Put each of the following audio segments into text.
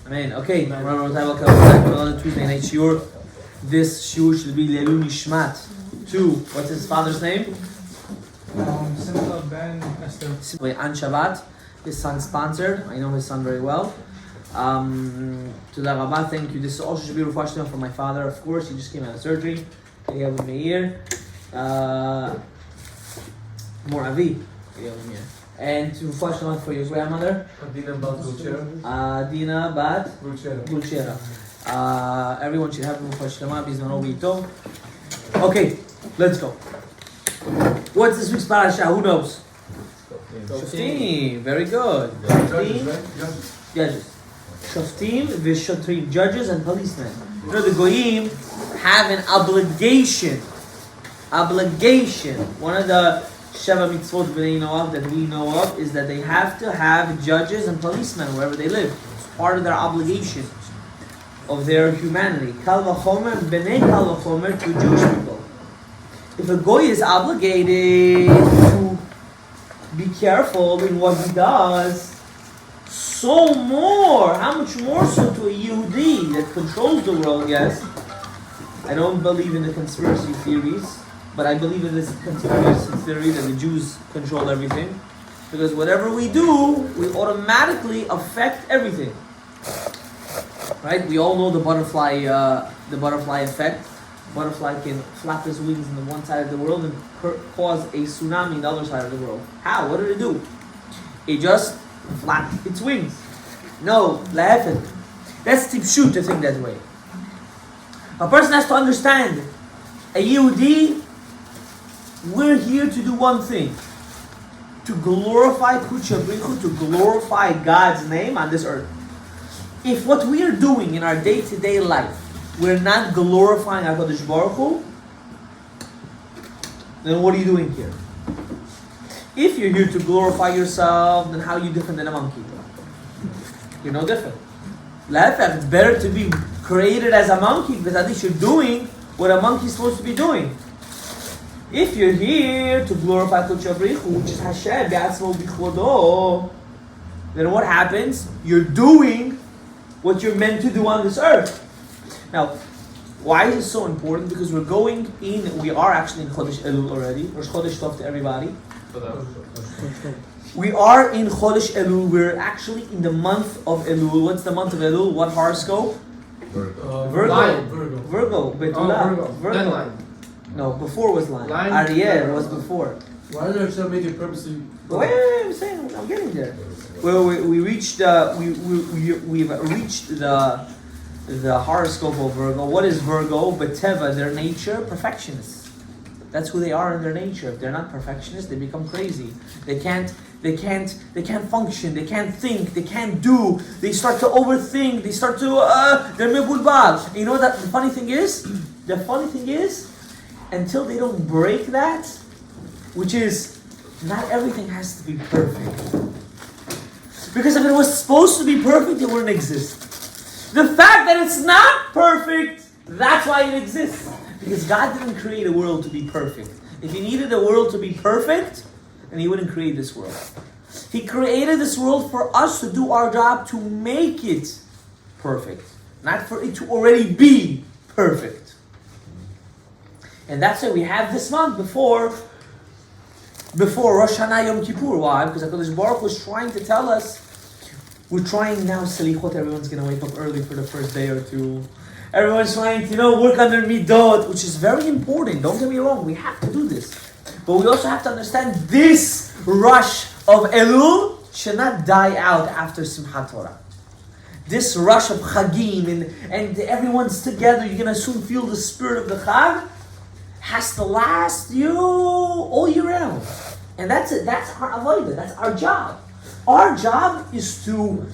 Amen. Okay, welcome back to another Tuesday night shiur. This shiur should be Elul Nishmat to, what's his father's name? Simcha Ben Esther. On Shabbat. His son sponsored. I know his son very well. To the Rabba, thank you. This also should be a reflection from my father, of course. He just came out of surgery. Eliyahu Meir. More Avi. Eliyahu Meir. And to reflection for your grandmother. Adina Bat Gulchera. Dina Bat Gulchera. Everyone should have a reflection. Okay, let's go. What's this week's parasha? Who knows? Shoftim. Very good. Judges. Shoftim, Vishotrim, judges and policemen. You know, the Goyim have an obligation. One of the Sheva mitzvot that we know of is that they have to have judges and policemen wherever they live. It's part of their obligation of their humanity. Kal v'chomer, b'nei kal v'chomer, to Jewish people. If a goy is obligated to be careful in what he does, so more, how much more so to a Yehudi that controls the world? Yes, I don't believe in the conspiracy theories, but I believe in this conspiracy theory that the Jews control everything. Because whatever we do, we automatically affect everything. Right? We all know the butterfly effect. Butterfly can flap his wings in the one side of the world and cause a tsunami in the other side of the world. How? What did it do? It just flapped its wings. No, laughing. That's tipshut to think that way. A person has to understand, a Yehudi, we're here to do one thing. To glorify Kudsha Brichu, to glorify God's name on this earth. If what we are doing in our day-to-day life, we're not glorifying HaKadosh Baruch Hu, then what are you doing here? If you're here to glorify yourself, then how are you different than a monkey? You're no different. It's better to be created as a monkey because at least you're doing what a monkey is supposed to be doing. If you're here to glorify Kodesh Abrichu, which is Hashem, then what happens? You're doing what you're meant to do on this earth. Now, why is it so important? Because we are actually in Chodesh Elul already. Rosh Chodesh Tov to everybody. We are in Chodesh Elul. We're actually in the month of Elul. What's the month of Elul? What horoscope? Virgo. Virgo. No, before was Lion. Ariel was before. Why did Hashem make it purposely? Wait, I'm getting there. Well, we've reached the horoscope of Virgo. What is Virgo? B'teva, their nature, perfectionists. That's who they are in their nature. If they're not perfectionists, they become crazy. They can't function. They can't think. They can't do. They start to overthink. They start to they're mebulbal. You know what the funny thing is? The funny thing is, until they don't break that, which is not everything has to be perfect. Because if it was supposed to be perfect, it wouldn't exist. The fact that it's not perfect, that's why it exists. Because God didn't create a world to be perfect. If He needed a world to be perfect, then He wouldn't create this world. He created this world for us to do our job to make it perfect. Not for it to already be perfect. And that's why we have this month before Rosh Hashanah Yom Kippur. Why? Because HaKadosh Baruch Hu was trying to tell us, we're trying now, Selichot, everyone's going to wake up early for the first day or two. Everyone's trying to, work on their midot, which is very important. Don't get me wrong, we have to do this. But we also have to understand this rush of Elul should not die out after Simchat Torah. This rush of Chagim and everyone's together, you're going to soon feel the spirit of the Chag, has to last you all year round. And that's it. That's our avodah. That's our job. Our job is to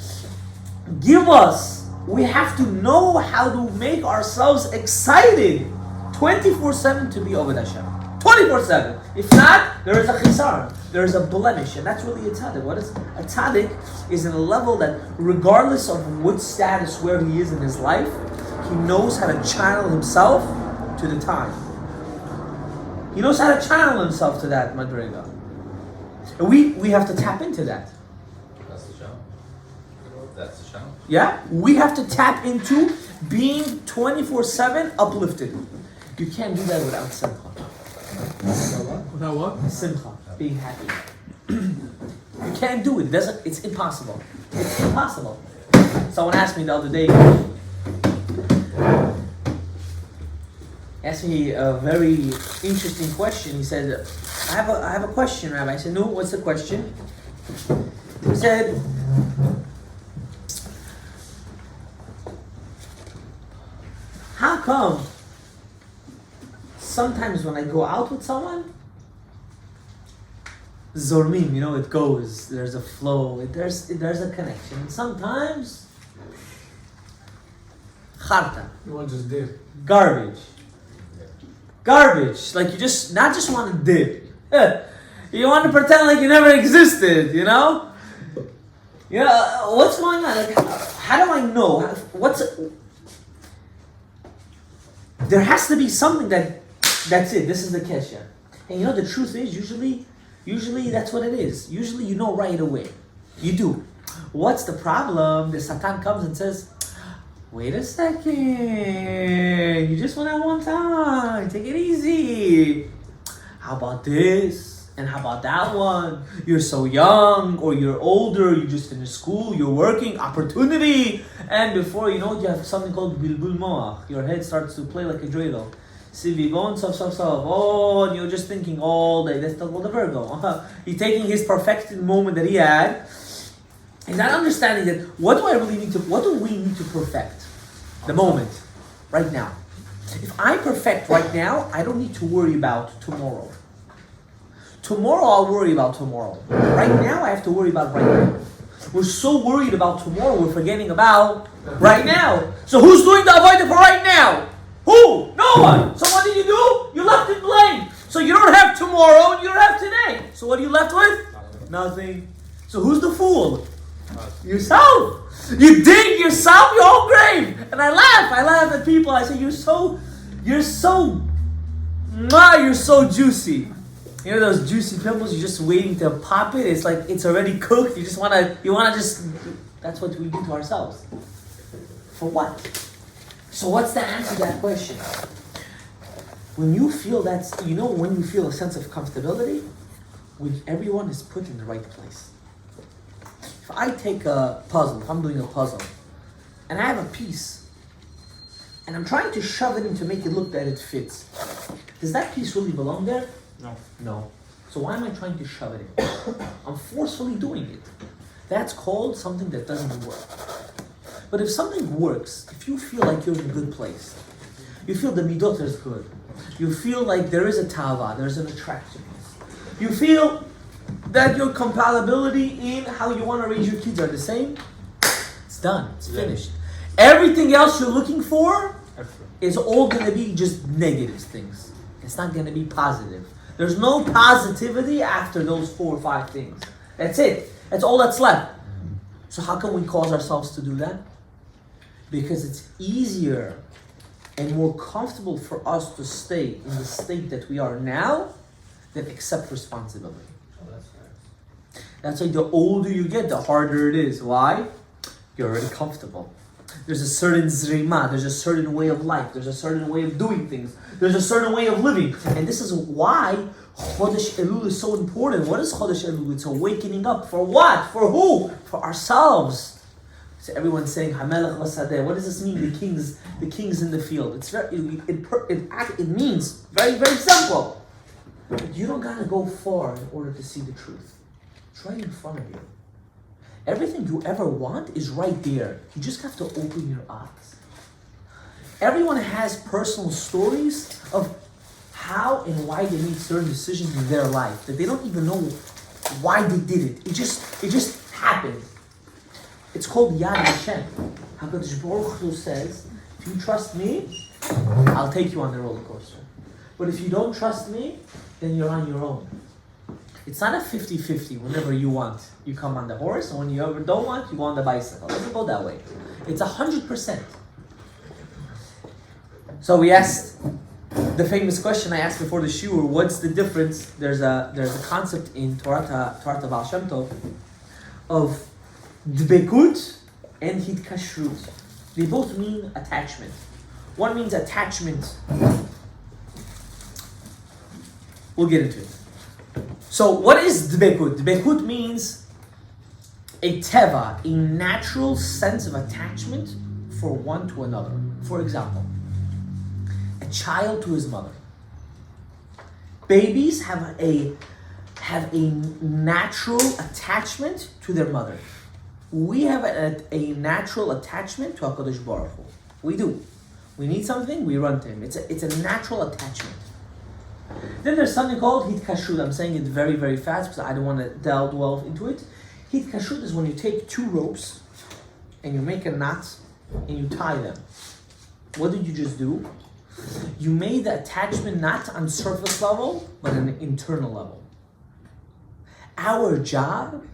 give us, we have to know how to make ourselves excited 24/7 to be Oved Hashem. 24/7. If not, there is a chisar, there is a blemish, and that's really a tzaddik. What is a tzaddik? Is in a level that regardless of what status, where he is in his life, he knows how to channel himself to the time. He knows how to channel himself to that madrega. And we have to tap into that. That's the challenge. Yeah? We have to tap into being 24/7 uplifted. You can't do that without simcha. Without what? Simcha, being happy. You can't do it. It's impossible. It's impossible. Someone asked me the other day, asked me a very interesting question. He said, I have a question, Rabbi. I said, no, what's the question? He said, how come sometimes when I go out with someone, zormim, it goes, there's a flow, there's a connection. And sometimes, charta, You want to just dip. garbage. Like you just, not just want to dip. You want to pretend like you never existed, what's going on? Like, how do I know? There has to be something that's it. This is the kesha. And the truth is, usually that's what it is. Usually you know right away. You do. What's the problem? The Satan comes and says, wait a second. You just went out one time. Take it easy. How about this? And how about that one? You're so young, or you're older, you just finished school, you're working, opportunity. And before you know it, you have something called bilbul moach. Your head starts to play like a dreidel. Sivivon, oh, and you're just thinking all day. That's called the Virgo. He's taking his perfected moment that he had. He's not understanding that what do we need to perfect? The moment. Right now. If I perfect right now, I don't need to worry about tomorrow. Tomorrow I'll worry about tomorrow. Right now I have to worry about right now. We're so worried about tomorrow, we're forgetting about right now. So who's doing the avodah for right now? Who? No one. So what did you do? You left it blank. So you don't have tomorrow and you don't have today. So what are you left with? Nothing. So who's the fool? Yourself. You dig yourself your own grave. And I laugh at people. I say, you're so juicy. Those juicy pimples, you're just waiting to pop it. It's like it's already cooked. You wanna just, that's what we do to ourselves. For what? So what's the answer to that question? When you feel when you feel a sense of comfortability, when everyone is put in the right place. If I take a puzzle, if I'm doing a puzzle, and I have a piece, and I'm trying to shove it in to make it look that it fits, does that piece really belong there? No. So why am I trying to shove it in? I'm forcefully doing it. That's called something that doesn't work. But if something works, if you feel like you're in a good place, you feel the midot is good, you feel like there is a tava, there's an attractiveness, you feel that your compatibility in how you want to raise your kids are the same, it's done, it's finished. Everything else you're looking for is all going to be just negative things. It's not going to be positive. There's no positivity after those 4 or 5 things. That's it. That's all that's left. So how can we cause ourselves to do that? Because it's easier and more comfortable for us to stay in the state that we are now than accept responsibility. That's why the older you get, the harder it is. Why? You're already comfortable. There's a certain zrima, there's a certain way of life, there's a certain way of doing things, there's a certain way of living. And this is why Chodesh Elul is so important. What is Chodesh Elul? It's awakening up. For what? For who? For ourselves. So everyone's saying, Hamelech Vasadeh. What does this mean? The kings in the field. It means very, very simple. You don't gotta go far in order to see the truth. It's right in front of you. Everything you ever want is right there. You just have to open your eyes. Everyone has personal stories of how and why they made certain decisions in their life that they don't even know why they did it. It just happened. It's called Yad Hashem. HaKadosh Baruch Hu says, if you trust me, I'll take you on the roller coaster. But if you don't trust me, then you're on your own. It's not a 50-50 whenever you want. You come on the horse, and when you ever don't want, you go on the bicycle. It doesn't go that way. It's 100%. So we asked the famous question I asked before the shiur, what's the difference? There's a concept in Torah Baal Shem Tov of dbekut and hitkashrut. They both mean attachment. One means attachment. We'll get into it. So what is dbekut? Dbekut means a teva, a natural sense of attachment for one to another. For example, a child to his mother. Babies have a natural attachment to their mother. We have a natural attachment to HaKadosh Baruch Hu. We do. We need something, we run to him. It's a natural attachment. Then there's something called hitkashrut. I'm saying it very, very fast because I don't want to delve into it. Hitkashrut is when you take two ropes and you make a knot and you tie them. What did you just do? You made the attachment not on surface level, but on an internal level. Our job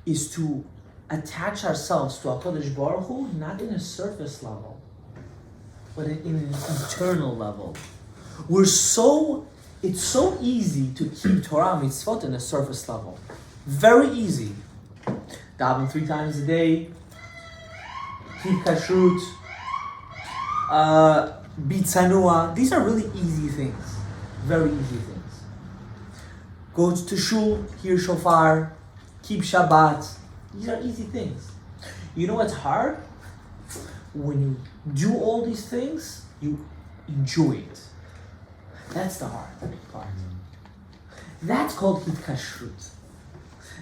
is to attach ourselves to HaKadosh Baruch Hu, not in a surface level, but in an internal level. It's so easy to keep Torah mitzvot in a surface level. Very easy. Daven 3 times a day, keep kashrut, be tzanua. These are really easy things. Very easy things. Go to shul, hear shofar, keep Shabbat. These are easy things. You know what's hard? When you do all these things, you enjoy it. That's the hard part. That's called hitkashrut.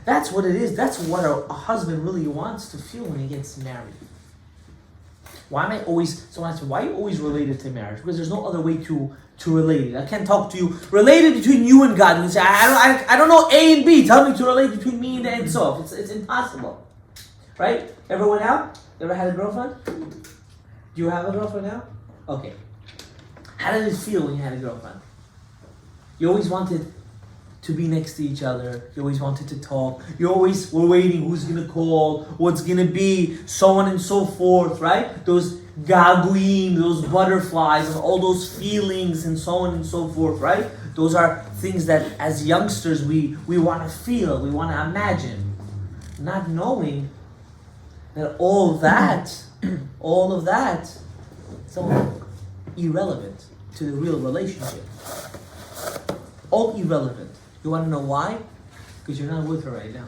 That's what it is. That's what a husband really wants to feel when he gets married. Why am I always, someone asks me, why are you always related to marriage? Because there's no other way to relate it. I can't talk to you, related between you and God. You say, I don't know A and B. Tell me to relate between me and the Ein Sof. It's impossible. Right? Ever went out? Ever had a girlfriend? Do you have a girlfriend now? Okay. How did it feel when you had a girlfriend? You always wanted to be next to each other. You always wanted to talk. You always were waiting who's going to call, what's going to be, so on and so forth, right? Those gaguim, those butterflies, and all those feelings and so on and so forth, right? Those are things that as youngsters we want to feel, we want to imagine. Not knowing that all of that, it's all irrelevant to the real relationship. All irrelevant. You want to know why? Because you're not with her right now.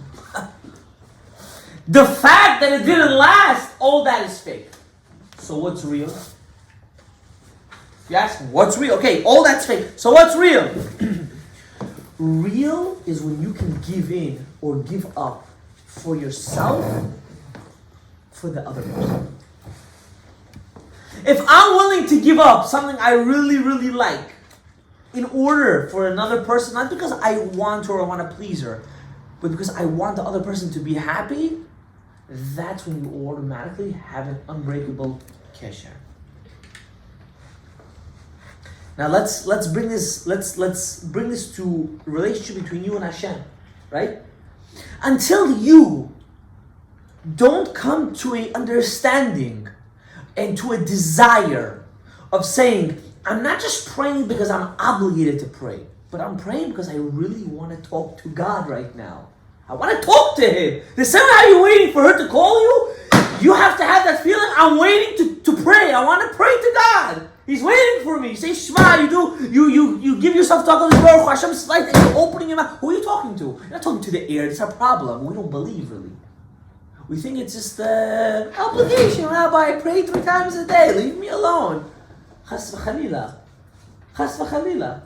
The fact that it didn't last, all that is fake. So what's real? You ask me, what's real? Okay, all that's fake. So what's real? Real is when you can give in or give up for yourself, for the other person. If I'm willing to give up something I really, really like in order for another person, not because I want her or want to please her, but because I want the other person to be happy, that's when you automatically have an unbreakable kesher. Now let's bring this to relationship between you and Hashem, right? Until you don't come to an understanding and to a desire of saying, I'm not just praying because I'm obligated to pray, but I'm praying because I really want to talk to God right now. I want to talk to Him. The same way you're waiting for her to call you, you have to have that feeling, I'm waiting to pray. I want to pray to God. He's waiting for me. You say Shema, you give yourself to HaKadosh Baruch Hu, Hashem's light, and you're opening your mouth. Who are you talking to? You're not talking to the air. It's a problem. We don't believe, really. We think it's just obligation. Rabbi, I pray 3 times a day. Leave me alone. Chas v'chalila. Chas v'chalila.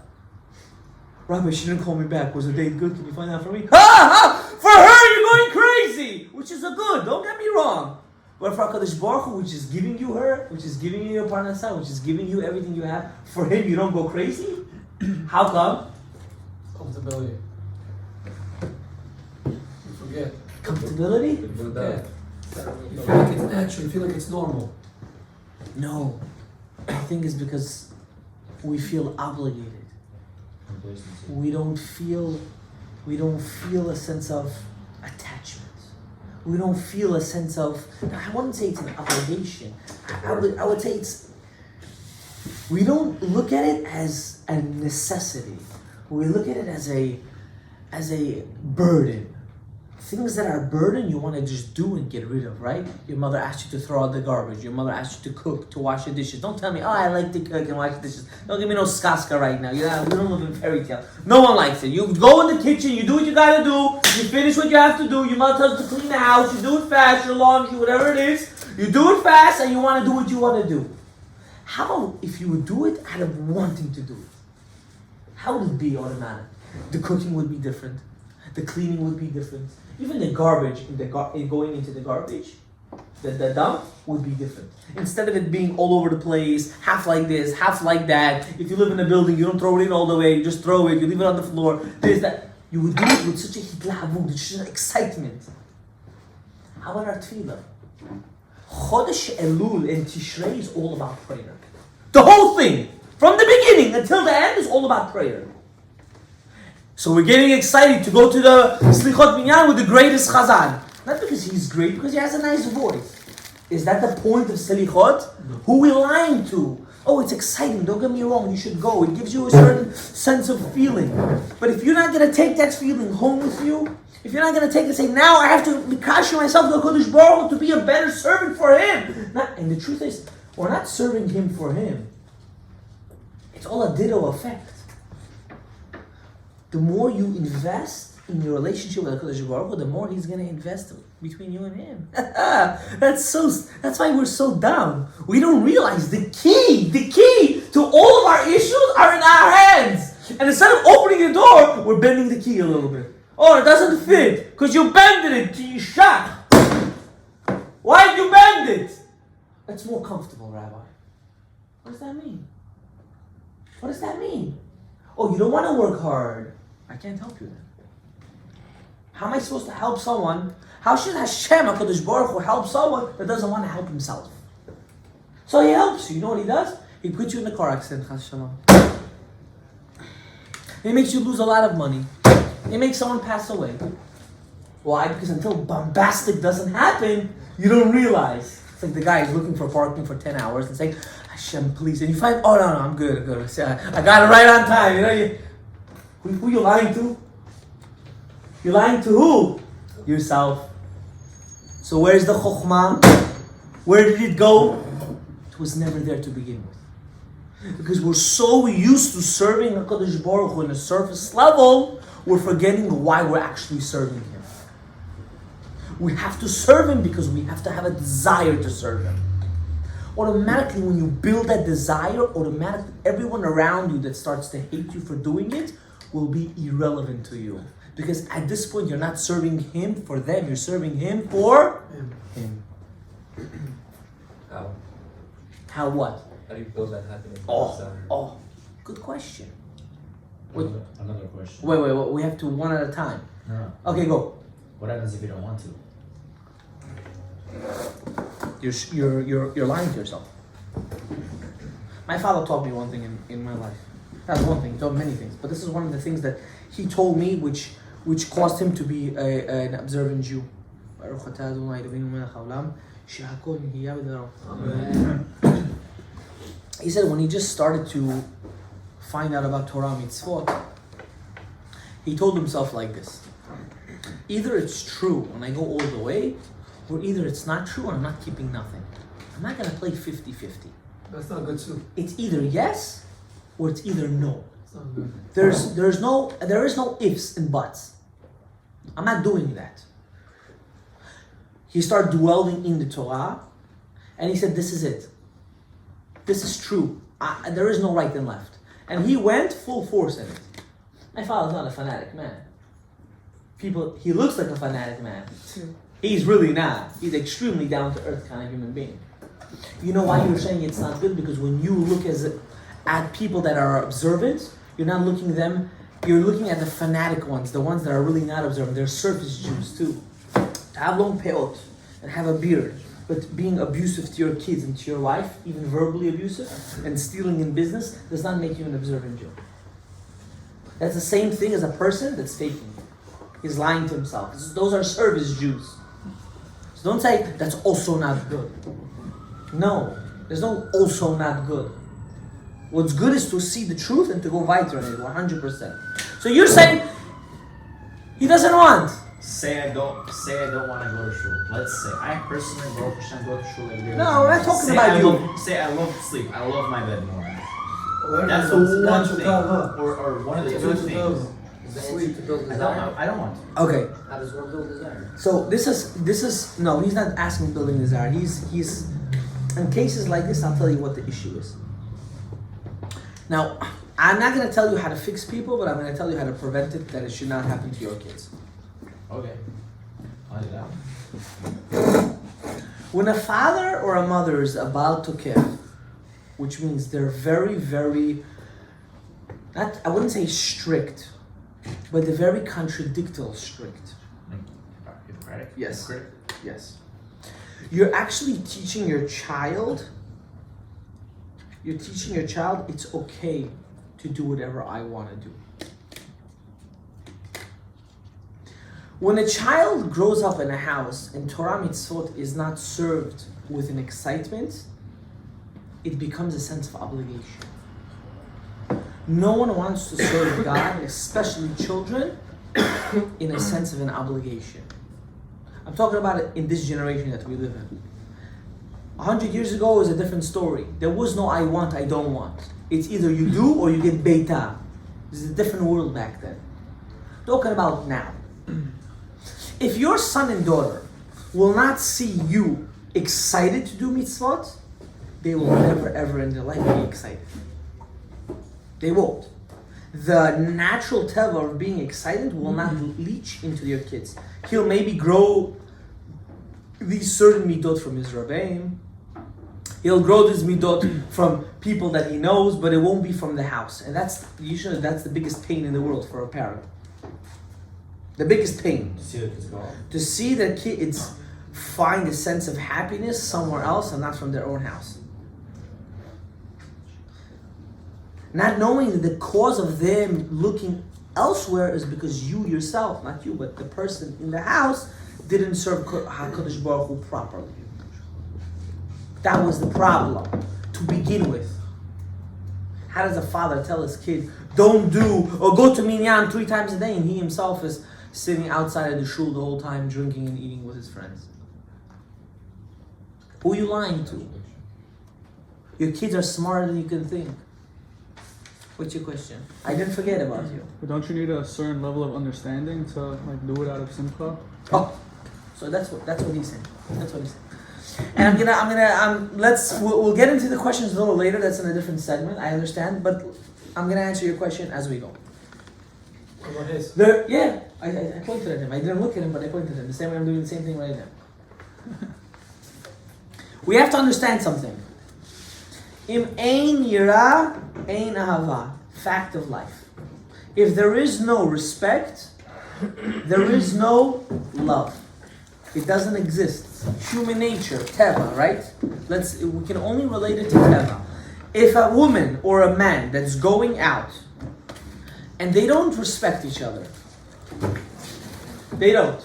Rabbi, she didn't call me back. Was the date good? Can you find out for me? For her, you're going crazy. Which is a good. Don't get me wrong. But for HaKadosh Baruch Hu, which is giving you her, which is giving you your parnasah, which is giving you everything you have, for him, you don't go crazy? How come? Comfortability. You forget. Comfortability? You forget. You feel like it's natural. You feel like it's normal. No. I think it's because we feel obligated. We don't feel a sense of attachment. We don't feel a sense of, I wouldn't say it's an obligation. I would say we don't look at it as a necessity. We look at it as a burden. Things that are a burden, you want to just do and get rid of, right? Your mother asked you to throw out the garbage. Your mother asked you to cook, to wash the dishes. Don't tell me, oh, I like to cook and wash the dishes. Don't give me no skaska right now. We don't live in fairy tale. No one likes it. You go in the kitchen, you do what you gotta do, you finish what you have to do. Your mother tells you to clean the house, you do it fast, your laundry, whatever it is. You do it fast and you want to do what you want to do. How about if you would do it out of wanting to do it? How would it be automatic? The cooking would be different. The cleaning would be different. Even the garbage going into the garbage, the dump would be different. Instead of it being all over the place, half like this, half like that. If you live in a building, you don't throw it in all the way. You just throw it. You leave it on the floor. This, that. You would do it with such a hitlahavut, such an excitement. How about our tefillah? Chodesh Elul and Tishrei is all about prayer. The whole thing, from the beginning until the end, is all about prayer. So we're getting excited to go to the Slichot Minyan with the greatest Chazan. Not because he's great, because he has a nice voice. Is that the point of Slichot? No. Who we lying to? Oh, it's exciting, don't get me wrong, you should go. It gives you a certain sense of feeling. But if you're not going to take that feeling home with you, if you're not going to take it and say, now I have to mikash myself to HaKadosh Baruch Hu to be a better servant for Him. And the truth is, we're not serving Him for Him. It's all a ditto effect. The more you invest in your relationship with HaKadosh Baruch Hu, the more He's going to invest between you and Him. That's why we're so dumb. We don't realize the key to all of our issues are in our hands. And instead of opening the door, we're bending the key a little bit. Oh, it doesn't fit because you bended it to your shot. Why did you bend it? That's more comfortable, Rabbi. What does that mean? What does that mean? Oh, you don't want to work hard. I can't help you then. How am I supposed to help someone? How should Hashem, HaKadosh Baruch Hu, help someone that doesn't want to help himself? So He helps you. You know what He does? He puts you in a car accident, Chas Shalom. He makes you lose a lot of money. He makes someone pass away. Why? Because until bombastic doesn't happen, you don't realize. It's like the guy is looking for parking for 10 hours and saying, Hashem, please. And you find, oh, no, I'm good. I got it right on time. You know, who you lying to? You're lying to who? Yourself. So where's the chokhmah? Where did it go? It was never there to begin with. Because we're so used to serving HaKadosh Baruch Hu on a surface level, we're forgetting why we're actually serving Him. We have to serve Him because we have to have a desire to serve Him. Automatically, when you build that desire, automatically everyone around you that starts to hate you for doing it will be irrelevant to you. Because at this point, you're not serving Him for them, you're serving Him for Him. How? How what? How do you build that happiness? Oh, good question. Another question. Wait, we have to one at a time. No. Okay, go. What happens if you don't want to? You're lying to yourself. My father taught me one thing in my life. That's one thing. He taught me many things, but this is one of the things that he told me, which caused him to be an observant Jew. He said when he just started to find out about Torah mitzvot, he told himself like this: either it's true and I go all the way, or either it's not true and I'm not keeping nothing. I'm not going to play 50-50. That's not good too. It's either yes or it's either no. It's not good. There is no ifs and buts. I'm not doing that. He started dwelling in the Torah and he said, this is it. This is true. There is no right and left. And he went full force in it. My father's not a fanatic man. He looks like a fanatic man. He's really not. He's extremely down-to-earth kind of human being. You know why you're saying it's not good? Because when you look at people that are observant, you're not looking at them, you're looking at the fanatic ones, the ones that are really not observant. They're surface Jews too. To have long peot and have a beard, but being abusive to your kids and to your wife, even verbally abusive, and stealing in business, does not make you an observant Jew. That's the same thing as a person that's faking. He's lying to himself. Those are service Jews. So don't say, that's also not good. No, there's no also not good. What's good is to see the truth and to go weiter in it, 100%. So you're saying, he doesn't want. say I don't want to go to shul. Let's say I personally go to shul every day. No, we're not talking about you. Say I love sleep. I love my bed more. Well, That's the one thing, or one of the two things. Sleep to build I desire. don't want to. Okay. How does one build desire? So this is no. He's not asking building desire. He's in cases like this. I'll tell you what the issue is. Now, I'm not going to tell you how to fix people, but I'm going to tell you how to prevent it, that it should not happen to your kids. Okay. I'll do that. When a father or a mother is about to kill, which means they're very, very, not, I wouldn't say strict, but they're very contradictory strict. Hypocritic? Yes. Hypocritic? Yes. You're actually teaching your child, it's okay to do whatever I want to do. When a child grows up in a house and Torah mitzvot is not served with an excitement, it becomes a sense of obligation. No one wants to serve God, especially children, in a sense of an obligation. I'm talking about it in this generation that we live in. 100 years ago was a different story. There was no I want, I don't want. It's either you do or you get beita. This is a different world back then. Talking about now. If your son and daughter will not see you excited to do mitzvot, they will never ever in their life be excited. They won't. The natural teva of being excited will not leach into your kids. He'll maybe grow these certain midot from his rabbeim. He'll grow these midot from people that he knows, but it won't be from the house. And that's usually the biggest pain in the world for a parent. The biggest pain. To see the kids go out. To see the kids find a sense of happiness somewhere else and not from their own house. Not knowing that the cause of them looking elsewhere is because you yourself, not you, but the person in the house, didn't serve HaKadosh Baruch Hu properly. That was the problem to begin with. How does a father tell his kid, don't do or go to minyan 3 times a day, and he himself is sitting outside of the shul the whole time, drinking and eating with his friends? Who are you lying to? Your kids are smarter than you can think. What's your question? I didn't forget about you. But don't you need a certain level of understanding to like do it out of simcha? Oh, so that's what he's saying. That's what he's saying. And we'll get into the questions a little later. That's in a different segment. I understand, but I'm gonna answer your question as we go. What is? I pointed at him. I didn't look at him, but I pointed at him. The same way I'm doing the same thing right now. We have to understand something. Im ein yira, ein ahava. Fact of life. If there is no respect, there is no love. It doesn't exist. Human nature, teva, right? We can only relate it to teva. If a woman or a man that's going out and they don't respect each other, they don't.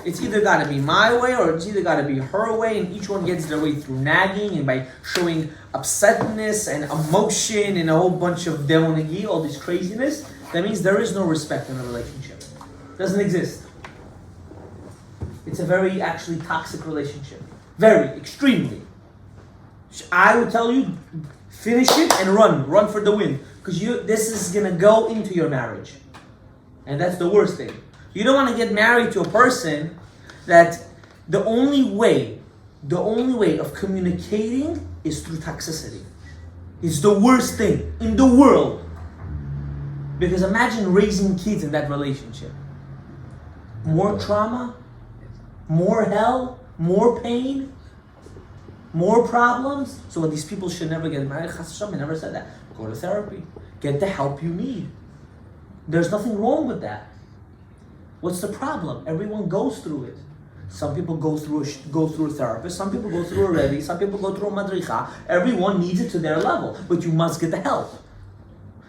It's either got to be my way or it's either got to be her way, and each one gets their way through nagging and by showing upsetness and emotion and a whole bunch of demonegi, all this craziness. That means there is no respect in a relationship. It doesn't exist. It's a very actually toxic relationship. Very, extremely. I would tell you, finish it and run for the win, because this is gonna go into your marriage, and that's the worst thing. You don't want to get married to a person that the only way of communicating is through toxicity. It's the worst thing in the world. Because imagine raising kids in that relationship. More trauma, more hell, more pain, more problems. So these people should never get married. Chas v'shalom, I never said that. Go to therapy. Get the help you need. There's nothing wrong with that. What's the problem? Everyone goes through it. Some people go through a therapist. Some people go through a rebbe. Some people go through a madricha. Everyone needs it to their level, but you must get the help.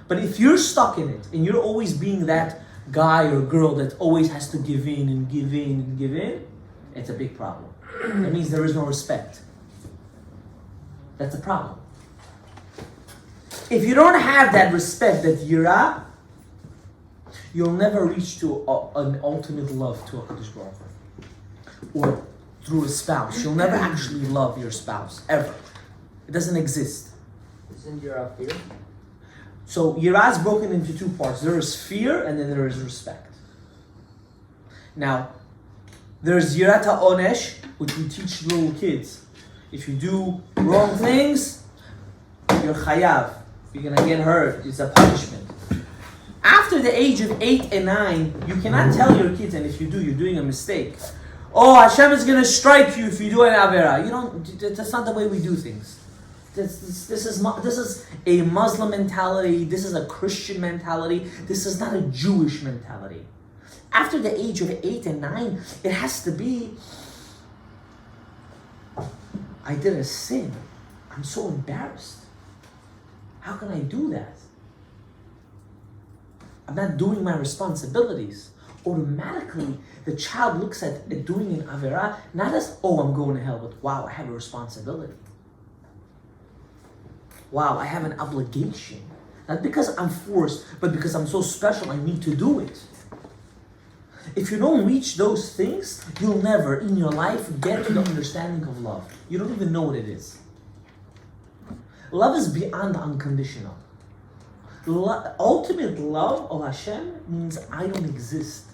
But if you're stuck in it and you're always being that guy or girl that always has to give in and give in and give in, it's a big problem. That means there is no respect. That's a problem. If you don't have that respect, that yira, you'll never reach to an ultimate love to a Kadosh Baruch Hu. Or through a spouse. You'll never actually love your spouse, ever. It doesn't exist. Isn't your fear? So Yirah is broken into two parts. There is fear and then there is respect. Now, there's Yirat HaOnesh, which we teach little kids. If you do wrong things, you're chayav. You're gonna get hurt. It's a punishment. After the age of 8 and 9, you cannot tell your kids, and if you do, you're doing a mistake. Oh, Hashem is gonna strike you if you do an avera. You don't. That's not the way we do things. This is a Muslim mentality. This is a Christian mentality. This is not a Jewish mentality. After the age of 8 and 9, it has to be, I did a sin. I'm so embarrassed. How can I do that? I'm not doing my responsibilities. Automatically, the child looks at doing an avera not as, oh, I'm going to hell, but wow, I have a responsibility. Wow, I have an obligation. Not because I'm forced, but because I'm so special, I need to do it. If you don't reach those things, you'll never in your life get to the understanding of love. You don't even know what it is. Love is beyond unconditional. Ultimate love of Hashem means I don't exist.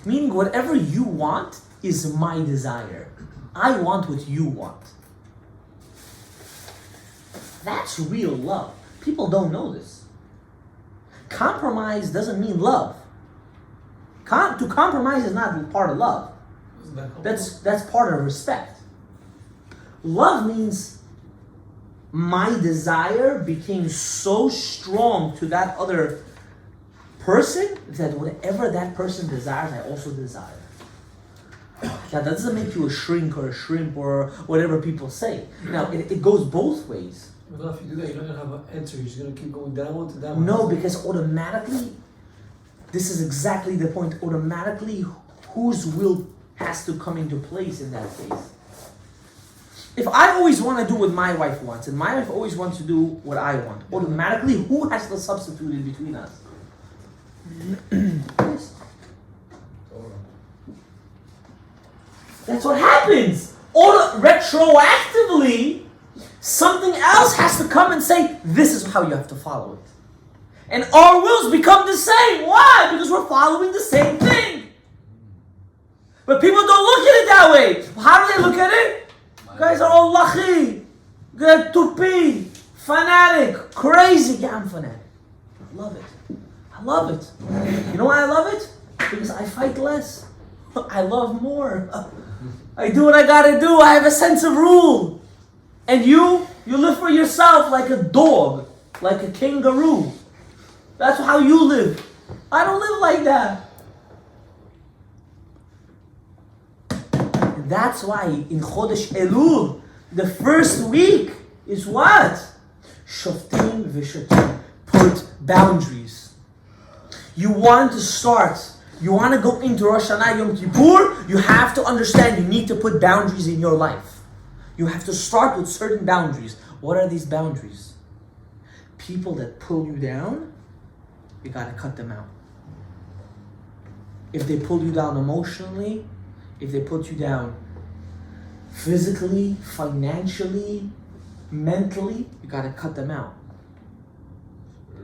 Meaning whatever you want is my desire. I want what you want. That's real love. People don't know this. Compromise doesn't mean love. To compromise is not part of love. That's part of respect. Love means my desire became so strong to that other person that whatever that person desires, I also desire. Now that doesn't make you a shrink or a shrimp or whatever people say. Now it goes both ways. Well, if you do that, you're not going to have an answer. You're just going to keep going downward to downward. No, because automatically, this is exactly the point. Automatically, whose will has to come into place in that case. If I always want to do what my wife wants, and my wife always wants to do what I want, automatically, who has to substitute in between us? Yes. That's what happens. Retroactively, something else has to come and say, this is how you have to follow it. And our wills become the same. Why? Because we're following the same thing. But people don't look at it that way. How do they look at it? You guys are all lachi, tupi, fanatic, crazy. Yeah, I'm fanatic. I love it. I love it. You know why I love it? Because I fight less. I love more. I do what I gotta do. I have a sense of rule. And you live for yourself like a dog, like a kangaroo. That's how you live. I don't live like that. And that's why in Chodesh Elul, the first week is what? Shoftim v'shotim. Put boundaries. You want to start. You want to go into Rosh Hashanah Yom Kippur, you have to understand you need to put boundaries in your life. You have to start with certain boundaries. What are these boundaries? People that pull you down, you got to cut them out. If they pull you down emotionally, if they put you down physically, financially, mentally, you got to cut them out.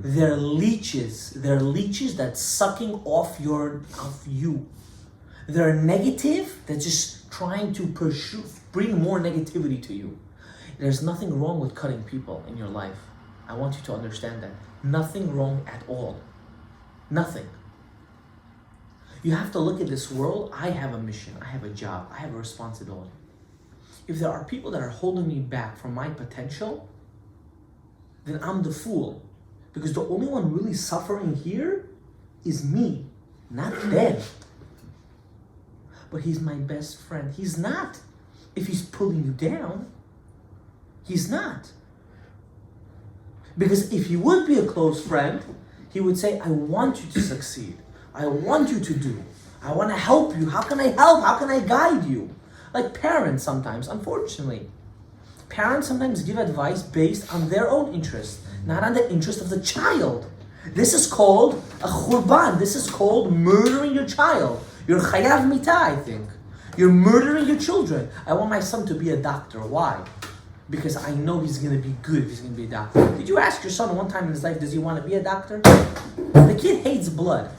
They're leeches. They're leeches that's sucking off you. They're negative. They're just trying to bring more negativity to you. There's nothing wrong with cutting people in your life. I want you to understand that. Nothing wrong at all. Nothing. You have to look at this world. I have a mission. I have a job. I have a responsibility. If there are people that are holding me back from my potential, then I'm the fool. Because the only one really suffering here is me, not them. But he's my best friend. He's not. If he's pulling you down, he's not. Because if he would be a close friend, he would say, I want you to succeed. I want you to do. I want to help you. How can I help? How can I guide you? Like parents sometimes, unfortunately. Parents sometimes give advice based on their own interest, not on the interest of the child. This is called a churban. This is called murdering your child. You're chayav mita, I think. You're murdering your children. I want my son to be a doctor. Why? Because I know he's going to be good if he's going to be a doctor. Did you ask your son one time in his life, does he want to be a doctor? The kid hates blood.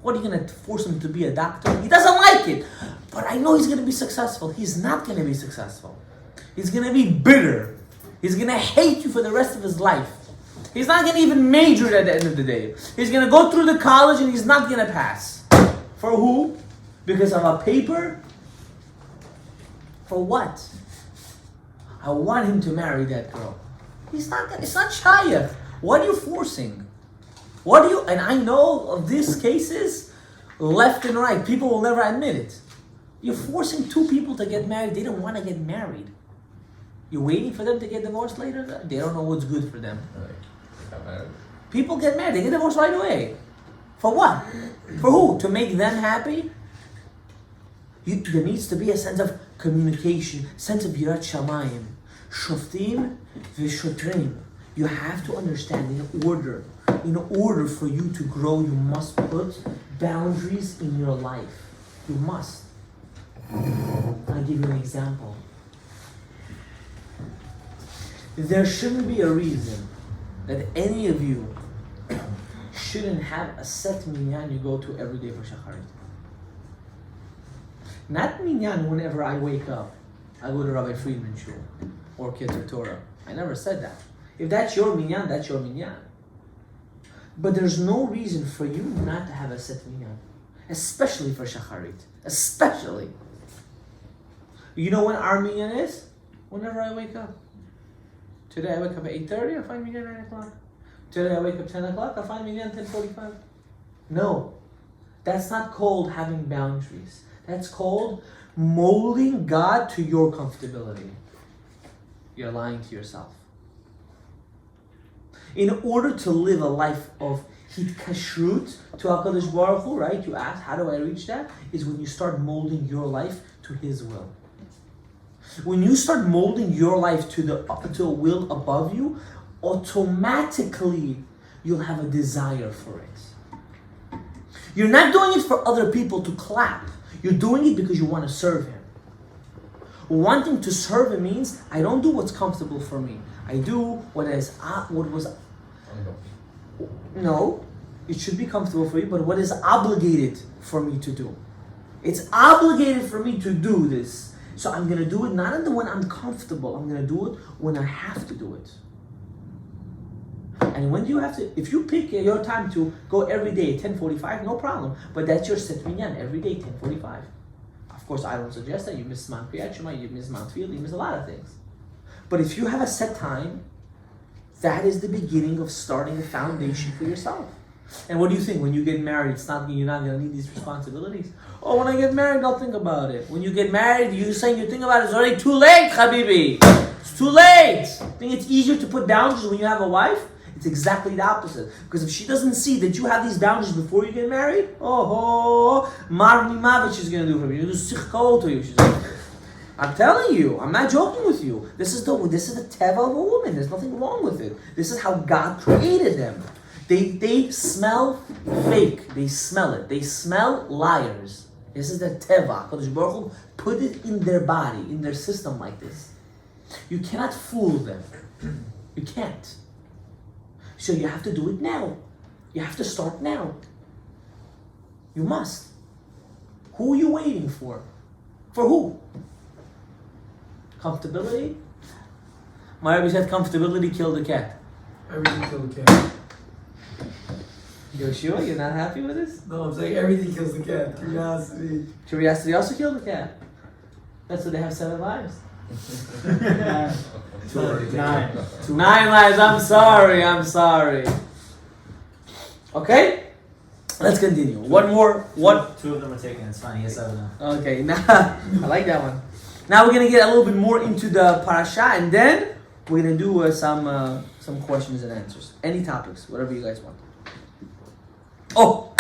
What, are you going to force him to be a doctor? He doesn't like it. But I know he's going to be successful. He's not going to be successful. He's going to be bitter. He's going to hate you for the rest of his life. He's not going to even major at the end of the day. He's going to go through the college and he's not going to pass. For who? Because of a paper? For what? I want him to marry that girl. He's not gonna, it's not shayach. What are you forcing? And I know of these cases, left and right, people will never admit it. You're forcing two people to get married, they don't want to get married. You're waiting for them to get divorced later? They don't know what's good for them. People get married, they get divorced right away. For what? For who? To make them happy? There needs to be a sense of communication, sense of yirat shamayim. Shoftim v'shotrim. You have to understand in order for you to grow, you must put boundaries in your life. You must. I'll give you an example. There shouldn't be a reason that any of you shouldn't have a set minyan you go to every day for shacharit. Not minyan whenever I wake up, I go to Rabbi Friedman's shul or Keter Torah. I never said that. If that's your minyan, that's your minyan. But there's no reason for you not to have a set minyan, especially for shacharit. Especially. You know when our minyan is? Whenever I wake up. Today I wake up at 8:30, I find minyan 9 o'clock. Today I wake up 10 o'clock, I find minyan 10:45. No. That's not called having boundaries. That's called molding God to your comfortability. You're lying to yourself. In order to live a life of hitkashrut to HaKadosh Baruch Hu, right? You ask, how do I reach that? Is when you start molding your life to His will. When you start molding your life to a will above you, automatically you'll have a desire for it. You're not doing it for other people to clap. You're doing it because you want to serve Him. Wanting to serve Him means I don't do what's comfortable for me. I do what was. No, it should be comfortable for you, but what is obligated for me to do. It's obligated for me to do this. So I'm going to do it not when I'm comfortable. I'm going to do it when I have to do it. And when do you have to? If you pick your time to go every day at 10:45, no problem. But that's your set minyan every day, 10:45. Of course, I don't suggest that. You miss Mount Kriyat Shema, you miss Mount Field, you miss a lot of things. But if you have a set time, that is the beginning of starting a foundation for yourself. And what do you think? When you get married, you're not going to need these responsibilities. Oh, when I get married, I'll think about it. When you get married, you're saying you think about it, it's already too late, Habibi. It's too late. Think it's easier to put boundaries when you have a wife? It's exactly the opposite. Because if she doesn't see that you have these boundaries before you get married, Marni Mavich is going to do for you. She's going to do. I'm telling you, I'm not joking with you. This is the teva of a woman. There's nothing wrong with it. This is how God created them. They smell fake. They smell it. They smell liars. This is the teva. HaKadosh Baruch Hu put it in their body, in their system like this. You cannot fool them. You can't. So you have to do it now. You have to start now. You must. Who are you waiting for? For who? Comfortability? My Rebbe said comfortability killed the cat. Everything killed the cat. You're sure? You're not happy with this? No, I'm saying everything kills the cat. Curiosity. Curiosity also killed the cat. That's why they have 7 lives. 9. 9 lives. I'm sorry. Okay? Let's continue. One more. Two of them are taken. It's fine. He has 7 now. Okay, now I like that one. Now we're gonna get a little bit more into the parasha, and then we're gonna do some questions and answers. Any topics, whatever you guys want. Oh,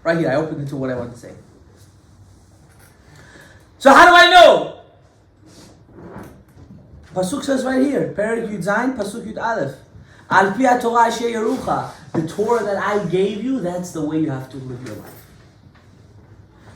right here. I opened it to what I want to say. So how do I know? Pasuk says right here, Perek Yud Zayin, Pasuk Yud Aleph. Al pi haTorah asher yerucha, The Torah that I gave you, that's the way you have to live your life.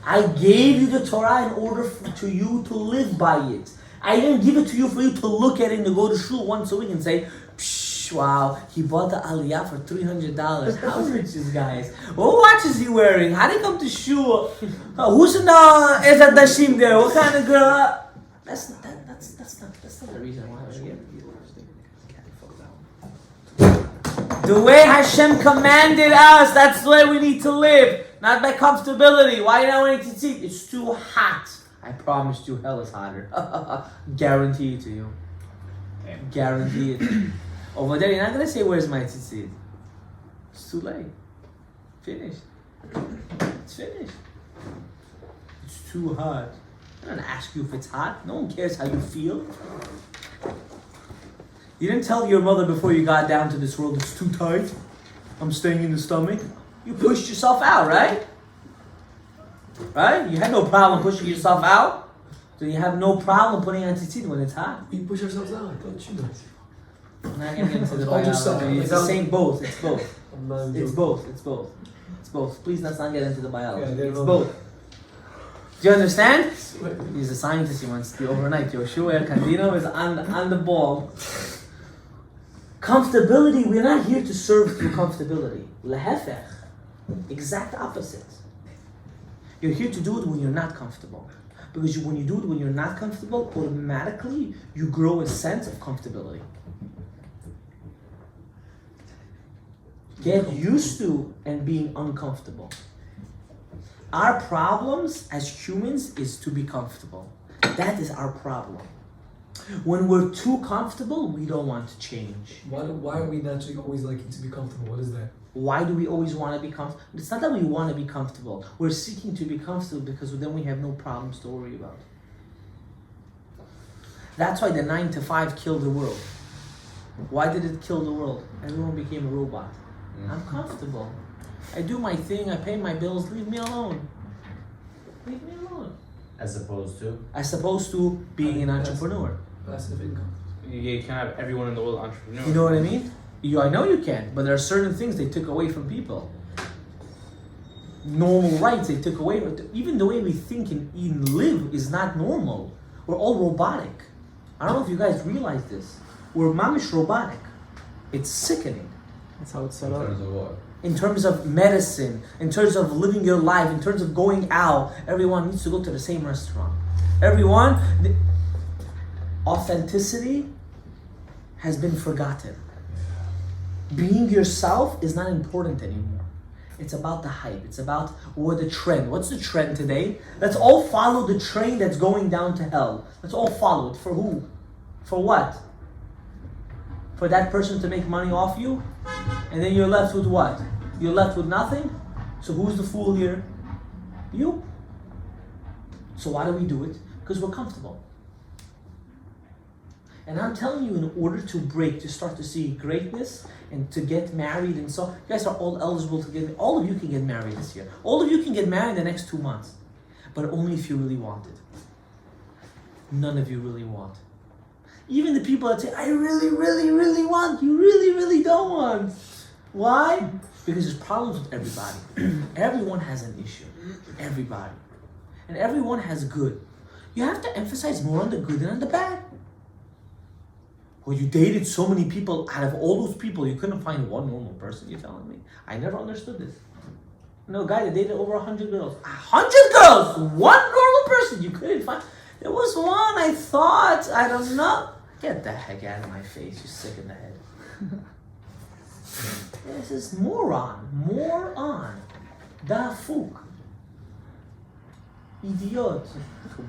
I gave you the Torah in order to you to live by it. I didn't give it to you for you to look at it and to go to shul once a week and say, Psh, wow, he bought the aliyah for $300. How rich this guy is. What watch is he wearing? How did he come to shul? Who's in the Ezad Dashim there? What kind of girl? That's not the reason why we're here. The way Hashem commanded us, that's the way we need to live. Not by comfortability. Why you not wanting to eat? It's too hot. I promised you hell is hotter. Guarantee it to you. Guarantee it. Over there, you're not going to say, where's my tzitzit? It's too late. Finished. It's finished. It's too hot. I'm not going to ask you if it's hot. No one cares how you feel. You didn't tell your mother before you got down to this world, it's too tight. I'm staying in the stomach. You pushed yourself out, right? Right? You had no problem pushing yourself out. So you have no problem putting on tzitzit when it's hot. We push ourselves out, I thought you know. I'm not going to get into the biology. It's the same both. It's both. It's both. It's both. It's both. Please let's not get into the biology. It's both. Do you understand? He's a scientist. He wants to be overnight. Yoshua Candino is on the ball. Comfortability, we're not here to serve through comfortability. Lehefech. Exact opposite. You're here to do it when you're not comfortable. Because when you do it when you're not comfortable, automatically you grow a sense of comfortability. Get used to and being uncomfortable. Our problems as humans is to be comfortable. That is our problem. When we're too comfortable, we don't want to change. Why are we naturally always liking to be comfortable? What is that? Why do we always want to be comfortable? It's not that we want to be comfortable. We're seeking to be comfortable because then we have no problems to worry about. That's why the 9 to 5 killed the world. Why did it kill the world? Everyone became a robot. I'm comfortable. I do my thing, I pay my bills, leave me alone. Leave me alone. As opposed to being an entrepreneur. Passive income. You can't have everyone in the world entrepreneur. You know what I mean? I know you can, but there are certain things they took away from people. Normal rights they took away. Even the way we think and live is not normal. We're all robotic. I don't know if you guys realize this. We're mamish robotic. It's sickening. That's how it's set up. In terms of medicine, in terms of living your life, in terms of going out, everyone needs to go to the same restaurant. Authenticity has been forgotten. Being yourself is not important anymore. It's about the hype. It's about the trend. What's the trend today? Let's all follow the train that's going down to hell. Let's all follow it. For who? For what? For that person to make money off you? And then you're left with what? You're left with nothing? So who's the fool here? You. So why do we do it? Because we're comfortable. And I'm telling you, in order to start to see greatness and to get married and so, you guys are all eligible to get, all of you can get married this year. All of you can get married in the next 2 months. But only if you really want it. None of you really want. Even the people that say, I really, really, really want, you really, really don't want. Why? Because there's problems with everybody. Everyone has an issue. Everybody. And everyone has good. You have to emphasize more on the good than on the bad. Well, you dated so many people, out of all those people, you couldn't find one normal person, you're telling me? I never understood this. No, a guy that dated over 100 girls. 100 girls! One normal person you couldn't find. There was one, I thought, I don't know. Get the heck out of my face, you're sick in the head. This is moron. Moron. Dafuk. Idiot.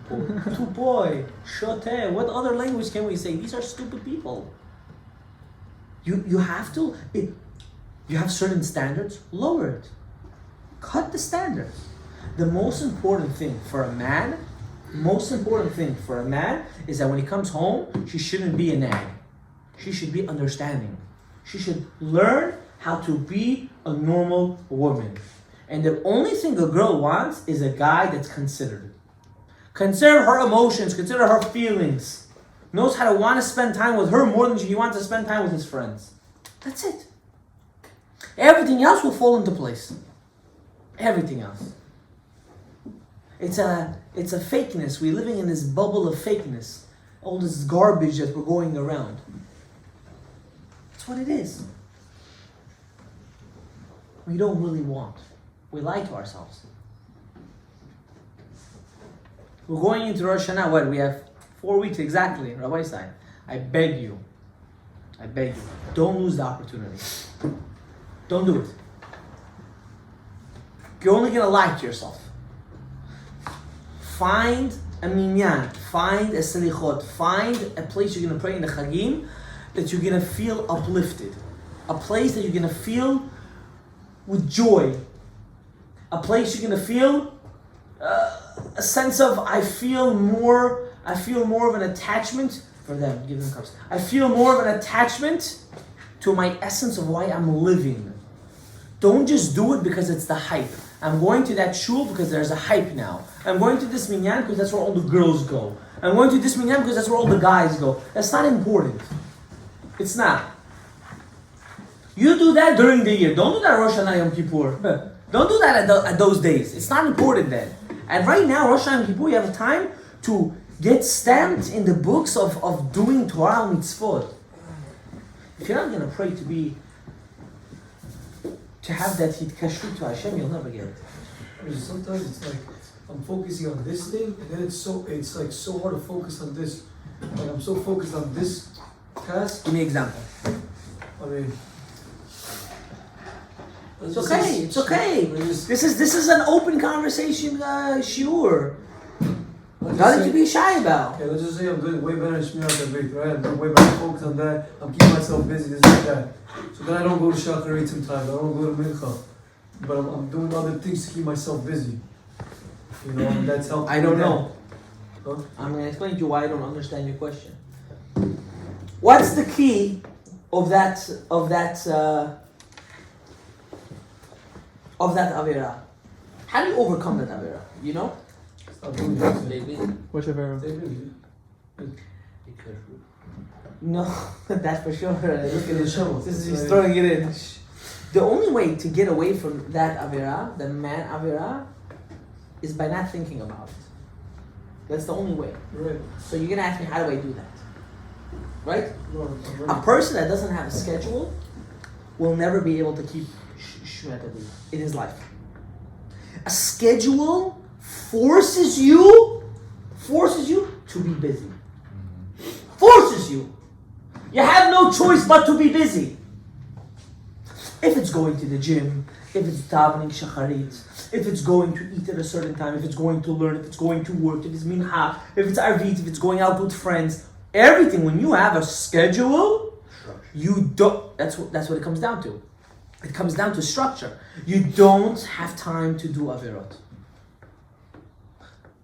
Tupoy. Shote. What other language can we say? These are stupid people. You have to, you have certain standards, lower it. Cut the standards. The most important thing for a man is that when he comes home, she shouldn't be a nag. She should be understanding. She should learn how to be a normal woman. And the only thing a girl wants is a guy that's considered. Consider her emotions, consider her feelings. Knows how to want to spend time with her more than he wants to spend time with his friends. That's it. Everything else will fall into place. Everything else. It's a fakeness. We're living in this bubble of fakeness. All this garbage that we're going around. That's what it is. We don't really want. We lie to ourselves. We're going into Rosh Hashanah. What? We have 4 weeks exactly. Rabbi Stein, I beg you. Don't lose the opportunity. Don't do it. You're only going to lie to yourself. Find a minyan. Find a selichot. Find a place you're going to pray in the Chagim that you're going to feel uplifted. A place that you're going to feel with joy. A place you're going to feel a sense of, I feel more of an attachment for them. Give them cups. I feel more of an attachment to my essence of why I'm living. Don't just do it because it's the hype. I'm going to that shul because there's a hype now. I'm going to this minyan because that's where all the girls go. I'm going to this minyan because that's where all the guys go. That's not important. It's not. You do that during the year. Don't do that Rosh Hashanah Yom Kippur. Don't do that at those days. It's not important then. And right now, Rosh Hashanah Yom Kippur, you have time to get stamped in the books of doing Torah and mitzvot. If you're not going to pray to have that hitkashrut to Hashem, you'll never get it. Sometimes it's like I'm focusing on this thing, and then it's like so hard to focus on this. Like I'm so focused on this task. Give me an example. I mean, It's okay. This is an open conversation, shiur. Nothing to be shy about. Okay, let's just say I'm doing way better in Shmirat Abrit, right? I'm doing way better focused on that. I'm keeping myself busy, this and that. So then I don't go to Shacharit sometimes. I don't go to Mincha. But I'm doing other things to keep myself busy. You know, and that's helping. I don't know. Huh? I'm going to explain to you why I don't understand your question. What's the key of that avera? How do you overcome that avera? You know? Stop doing it. Which Avera? Stay busy. No, that's for sure. Look at the shovel. He's throwing it in. The only way to get away from that avera, the man avera, is by not thinking about it. That's the only way. Right. So you're gonna ask me, how do I do that? Right? No, A person that doesn't have a schedule will never be able to keep Shmirat Abrit in his life. A schedule forces you to be busy. Forces you. You have no choice but to be busy. If it's going to the gym, if it's davening shacharit, if it's going to eat at a certain time, if it's going to learn, if it's going to work, if it's mincha, if it's arvit, if it's going out with friends, everything. When you have a schedule, you don't. That's what it comes down to. It comes down to structure. You don't have time to do avirot.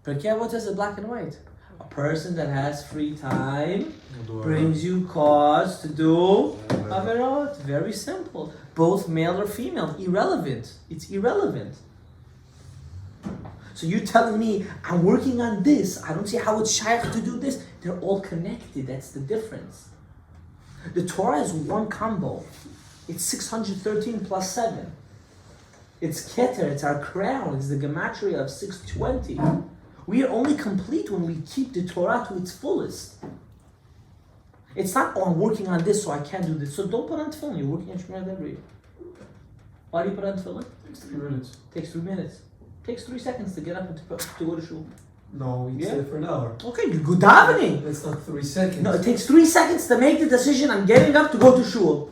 But yeah, what is it, black and white? A person that has free time brings you cause to do avirot. Very simple. Both male or female. Irrelevant. It's irrelevant. So you're telling me, I'm working on this. I don't see how it's shaykh to do this. They're all connected. That's the difference. The Torah is one combo. It's 613 plus 7. It's Keter, it's our crown, it's the gematria of 620. We are only complete when we keep the Torah to its fullest. It's not, I'm working on this, so I can't do this. So don't put on tefillin. You're working on Shmirat Abrit. Why do you put on tefillin? Takes 3 minutes. Takes 3 minutes. Takes 3 seconds to get up and to go to shul. No, you Yeah. stay for an hour. Okay, you go davening. It's not 3 seconds. No, it takes 3 seconds to make the decision. I'm getting up to go to shul.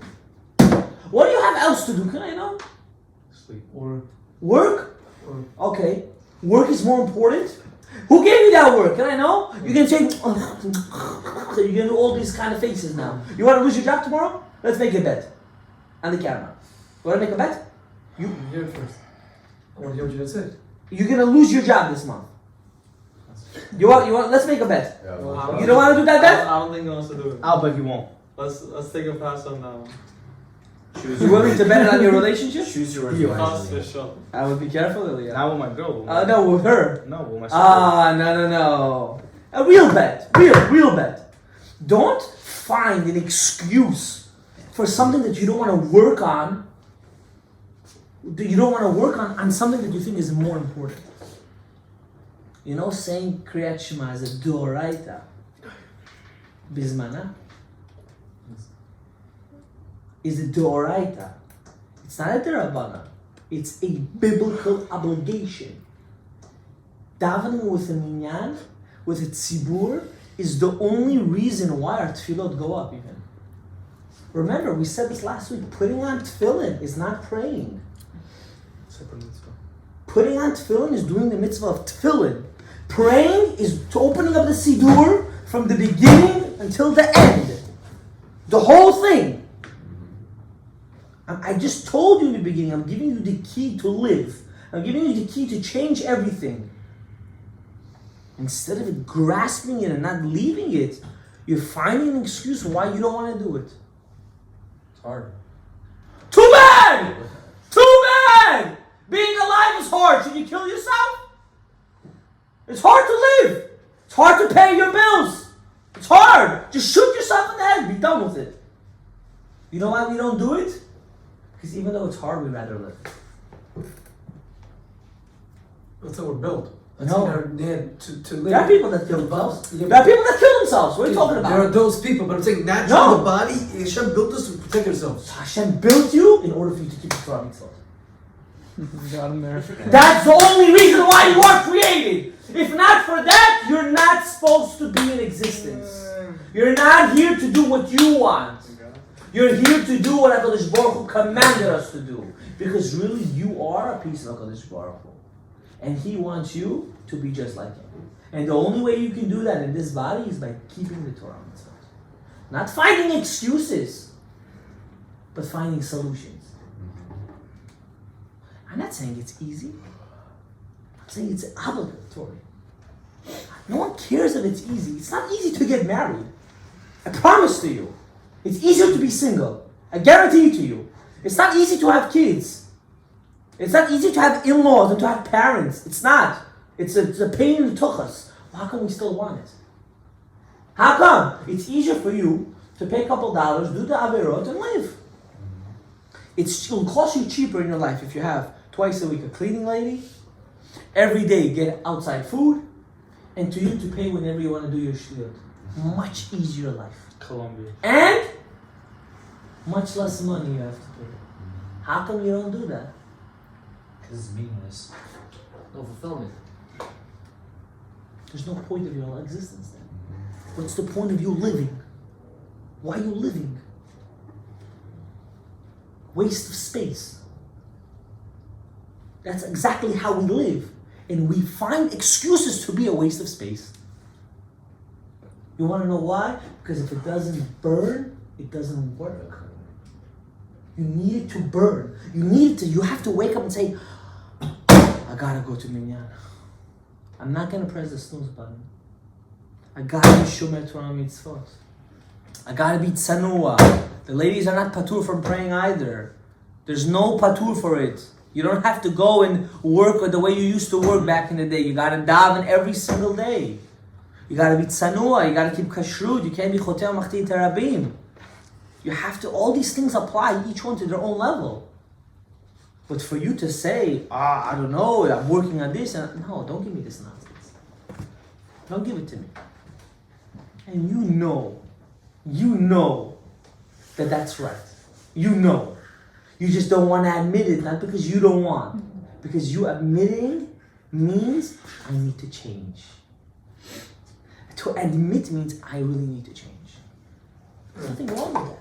What do you have else to do? Can I know? Sleep or Work? Okay. Work is more important? Who gave you that work? Can I know? You can say, so you're going to do all these kind of faces now. You want to lose your job tomorrow? Let's make a bet. On the camera. You want to make a bet? you hear it first. I want to hear what you just said. You're going to lose your job this month. You want, let's make a bet. You don't want to do that bet? I don't think he wants to do it. I'll bet you won't. Let's take a pass on that one. You willing to bet it on your relationship? Choose your You. Pass wisely. for sure. I would be careful, Ilya. Not with my girl. No, with her. No, with my sister. No. A real bet. Real bet. Don't find an excuse for something that you don't want to work on You don't want to work on something that you think is more important. You know, saying Kriyat Shema is a Doraita. Bizmana is a Doraita. It's not a Derabana. It's a biblical obligation. Davening with a minyan, with a tzibur, is the only reason why our tefillot go up even. Remember, we said this last week, putting on tefillin is not praying. Putting on tefillin is doing the mitzvah of tefillin. Praying is opening up the siddur from the beginning until the end. The whole thing. I just told you in the beginning, I'm giving you the key to live. I'm giving you the key to change everything. Instead of grasping it and not leaving it, you're finding an excuse why you don't want to do it. It's hard. Too bad! Too bad! Being alive is hard. Should you kill yourself? It's hard to live. It's hard to pay your bills. It's hard. Just shoot yourself in the head. Be done with it. You know why we don't do it? Because even though it's hard, we'd rather live. That's how we're built. No. To live. There are people that kill themselves. There are people that kill themselves. What are you talking about? There are those people, but I'm saying naturally No. the body, Hashem built us to protect ourselves. Hashem built you in order for you to keep the Torah mitzvot. Got him there. That's the only reason why you are created. If not for that, you're not supposed to be in existence. You're not here to do what you want. You're here to do what HaKadosh Baruch Hu commanded us to do. Because really, you are a piece of HaKadosh Baruch Hu. And He wants you to be just like Him. And the only way you can do that in this body is by keeping the Torah mitzvot. Not finding excuses, but finding solutions. I'm not saying it's easy. I'm saying it's obligatory. No one cares if it's easy. It's not easy to get married. I promise to you. It's easier to be single. I guarantee to you. It's not easy to have kids. It's not easy to have in-laws and to have parents. It's not. It's a pain in the tuchas. How come we still want it? How come? It's easier for you to pay a couple dollars, do the averot, and live. It'll cost you cheaper in your life if you have twice a week a cleaning lady, every day get outside food, and to you to pay whenever you want to do your shliut. Much easier life. Colombia. And much less money you have to pay. How come you don't do that? Because it's meaningless. No fulfillment. There's no point of your existence then. What's the point of you living? Why are you living? Waste of space. That's exactly how we live. And we find excuses to be a waste of space. You want to know why? Because if it doesn't burn, it doesn't work. You need it to burn. You have to wake up and say, I gotta go to Minyan. I'm not gonna press the snooze button. I gotta be Shomer Torah Mitzvot. I gotta be Tsanua. The ladies are not patur from praying either. There's no patur for it. You don't have to go and work the way you used to work back in the day. You gotta daven every single day. You gotta be Tsanua. You gotta keep kashrut. You can't be Chotem Machti Terabim. You have to, all these things apply, each one to their own level. But for you to say, I don't know, I'm working on this, no, don't give me this nonsense. Don't give it to me. And you know that that's right. You know. You just don't want to admit it, not because you don't want. Because you admitting means I need to change. To admit means I really need to change. There's nothing wrong with that.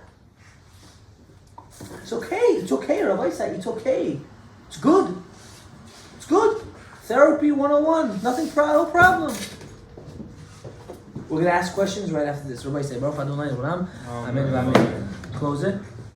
It's okay, Rabbi said, it's okay. It's good. It's good. Therapy 101, no problem. We're going to ask questions right after this. Rabbi said, Baruch Adonai Olam. Amen. Close it.